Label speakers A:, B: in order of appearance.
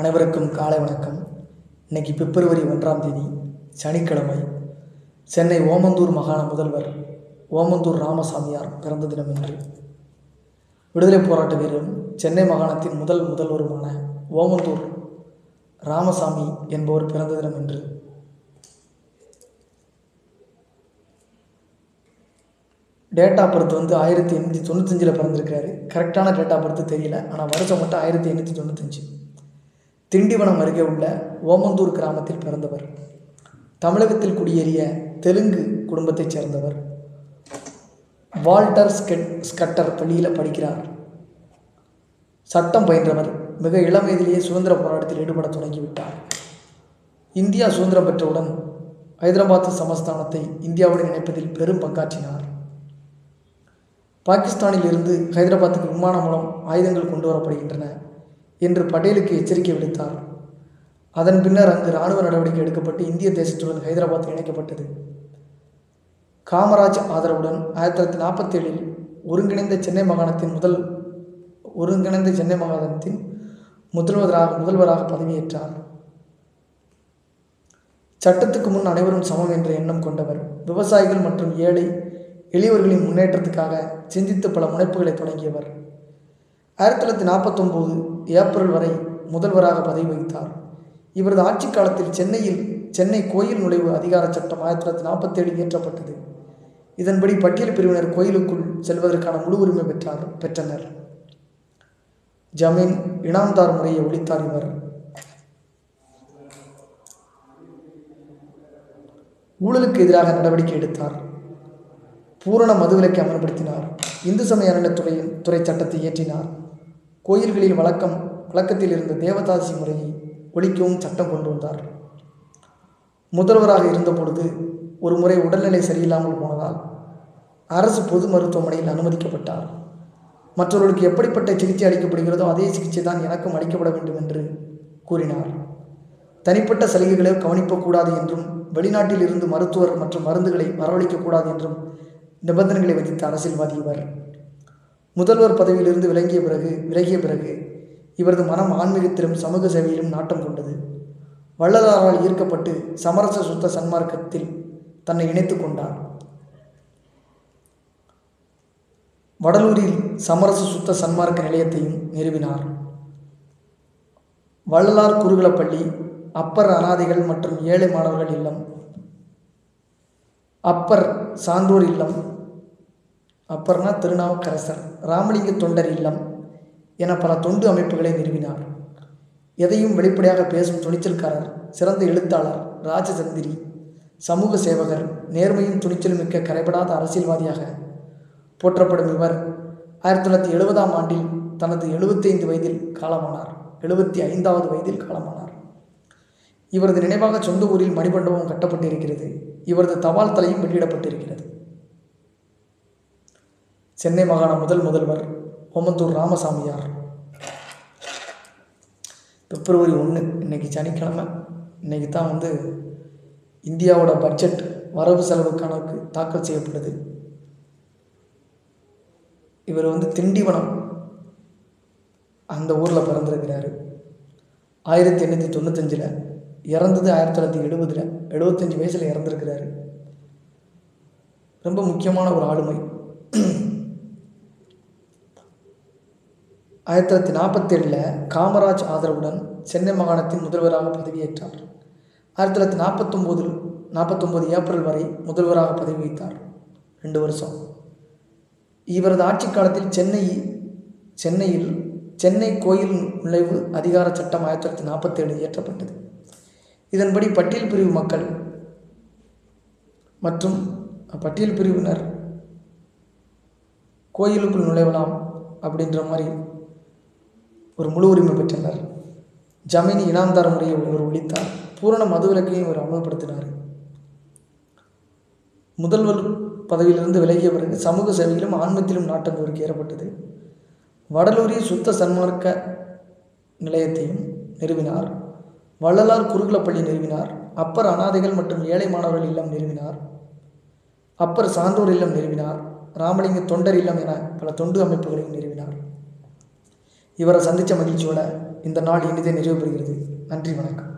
A: அனைவருக்கும் காலை வணக்கம். இன்னைக்கு பிப்ரவரி 1ஆம் தேதி சனிக்கிழமை. சென்னை ஓமந்தூர் மாகாண முதல்வர் ஓமந்தூர் ராமசாமியார் பிறந்த தினம் என்று விடுதலை போராட்ட வீரரும் சென்னை மாகாணத்தின் முதல்வருமான ஓமந்தூர் ராமசாமி என்பவர் பிறந்த தினம் என்று டேட் ஆஃப் பர்த் 1895 பிறந்திருக்காரு. கரெக்டான டேட் ஆஃப் பர்த் தெரியல, ஆனால் வருஷம் மட்டும் 1895. திண்டிவனம் அருகே உள்ள ஓமந்தூர் கிராமத்தில் பிறந்தவர். தமிழகத்தில் குடியேறிய தெலுங்கு குடும்பத்தைச் சேர்ந்தவர். வால்டர் ஸ்கட்டர் பள்ளியில் படிக்கிறார். சட்டம் பயின்றவர். மிக இளம் வயதிலேயே சுதந்திர போராட்டத்தில் ஈடுபட தொடங்கிவிட்டார். இந்தியா சுதந்திரம் பெற்றவுடன் ஹைதராபாத் சமஸ்தானத்தை இந்தியாவுடன் இணைப்பதில் பெரும் பங்காற்றினார். பாகிஸ்தானில் இருந்து ஹைதராபாத்துக்கு விமானம் மூலம் ஆயுதங்கள் கொண்டு வரப்படுகின்றன என்று பட்டேலுக்கு எச்சரிக்கை விடுத்தார். அதன் பின்னர் அங்கு இராணுவ நடவடிக்கை எடுக்கப்பட்டு இந்திய தேசத்துடன் ஹைதராபாத் இணைக்கப்பட்டது. காமராஜ் ஆதரவுடன் 1947 ஒருங்கிணைந்த சென்னை மாகாணத்தின் முதல்வராக பதவியேற்றார். சட்டத்துக்கு முன் அனைவரும் சமம் என்ற எண்ணம் கொண்டவர். விவசாயிகள் மற்றும் எளியவர்களின் முன்னேற்றத்துக்காக சிந்தித்து பல முனைப்புகளை தொடங்கியவர். 1949 ஏப்ரல் வரை முதல்வராக பதவி வகித்தார். இவரது ஆட்சி காலத்தில் சென்னை கோயில் நுழைவு அதிகார சட்டம் 1947 இயற்றப்பட்டது. இதன்படி பட்டியல் பிரிவினர் கோயிலுக்குள் செல்வதற்கான முழு உரிமை பெற்றனர். ஜமீன் இனாம்தார் முறையை ஒழித்தார். இவர் ஊழலுக்கு எதிராக நடவடிக்கை எடுத்தார். பூரண மதுவிலக்கை அமல்படுத்தினார். இந்து சமய அறநிலையத்துறை சட்டத்தை இயற்றினார். கோயில்களில் வழக்கத்தில் இருந்த தேவதாசி முறையை ஒழிக்கவும் சட்டம் கொண்டு வந்தார். முதல்வராக இருந்தபொழுது ஒரு முறை உடல்நிலை சரியில்லாமல் போனதால் அரசு பொது மருத்துவமனையில் அனுமதிக்கப்பட்டார். மற்றவர்களுக்கு எப்படிப்பட்ட சிகிச்சை அளிக்கப்படுகிறதோ அதே சிகிச்சை தான் எனக்கும் அளிக்கப்பட வேண்டும் என்று கூறினார். தனிப்பட்ட சலுகைகளை கவனிக்கக்கூடாது என்றும் வெளிநாட்டில் இருந்து மருத்துவர் மற்றும் மருந்துகளை வரவழைக்கக்கூடாது என்றும் நிபந்தனைகளை விதித்த அரசியல்வாதி இவர். முதல்வர் பதவியிலிருந்து விலகிய பிறகு இவரது மனம் ஆன்மீகத்திலும் சமூக சேவையிலும் நாட்டம் கொண்டது. வள்ளலாரால் ஈர்க்கப்பட்டு சமரச சுத்த சன்மார்க்கத்தில் தன்னை இணைத்துக் கொண்டார். வடலூரில் சமரச சுத்த சன்மார்க்க நிலையத்தையும் நிறுவினார். வள்ளலார் குருகுல பள்ளி, அப்பர் அனாதைகள் மற்றும் ஏழை மாணவர்கள் இல்லம், அப்பர் சான்றோர் இல்லம், அப்பர்னா திருநாவுக்கரசர், ராமலிங்க தொண்டர் இல்லம் என பல தொண்டு அமைப்புகளை நிறுவினார். எதையும் வெளிப்படையாக பேசும் துணிச்சல்காரர், சிறந்த எழுத்தாளர், ராஜதந்திரி, சமூக சேவகர், நேர்மையும் துணிச்சலும் மிக்க கரைபடாத அரசியல்வாதியாக போற்றப்படும் இவர் 1970ஆம் ஆண்டில் தனது 75 வயதில் காலமானார். 75வது வயதில் காலமானார். இவரது நினைவாக சொந்த ஊரில் மணிமண்டபம் கட்டப்பட்டிருக்கிறது. இவரது தபால் தலையும் வெளியிடப்பட்டிருக்கிறது. சென்னை மாகாண முதல்வர் ஓமந்தூர் ராமசாமியார். பிப்ரவரி 1 இன்னைக்கு சனிக்கிழமை. இன்னைக்கு தான் இந்தியாவோட பட்ஜெட் வரவு செலவு கணக்கு தாக்கல் செய்யப்பட்டது. இவர் திண்டிவனம் அந்த ஊரில் பிறந்திருக்கிறாரு. 1895 இறந்தது 1970. 75 வயசில் இறந்திருக்கிறாரு. ரொம்ப முக்கியமான ஒரு ஆளுமை. 1947 காமராஜ் ஆதரவுடன் சென்னை மாகாணத்தின் முதல்வராக பதவியேற்றார். 1949 ஏப்ரல் வரை முதல்வராக பதவி வகித்தார். 2 வருஷம். இவரது ஆட்சி காலத்தில் சென்னை கோயில் நுழைவு அதிகார சட்டம் 1947 இயற்றப்பட்டது. இதன்படி பட்டியல் பிரிவு மக்கள் மற்றும் பட்டியல் பிரிவினர் கோயிலுக்குள் நுழையலாம் அப்படின்ற மாதிரி ஒரு முழு உரிமை பெற்றனர். ஜமீன் இனாம்தார் முறையை இவர் ஒழித்தார். பூரண மதுவிலக்கையும் இவர் அமல்படுத்தினார். முதல்வர் பதவியிலிருந்து விலகிய பிறகு சமூக சேவையிலும் ஆன்மீகத்திலும் நாட்டம் இவருக்கு ஏற்பட்டது. வடலூரில் சுத்த சன்மார்க்க நிலையத்தையும் நிறுவினார். வள்ளலார் குருகுல பள்ளி நிறுவினார். அப்பர் அனாதைகள் மற்றும் ஏழை மாணவர்கள் இல்லம் நிறுவினார். அப்பர் சான்றோர் இல்லம் நிறுவினார். ராமலிங்க தொண்டர் இல்லம் என பல தொண்டு அமைப்புகளையும் நிறுவினார். இவரை சந்தித்த மகிழ்ச்சியோட இந்த நாள் இனிதே நிறைவு பெறுகிறது. நன்றி, வணக்கம்.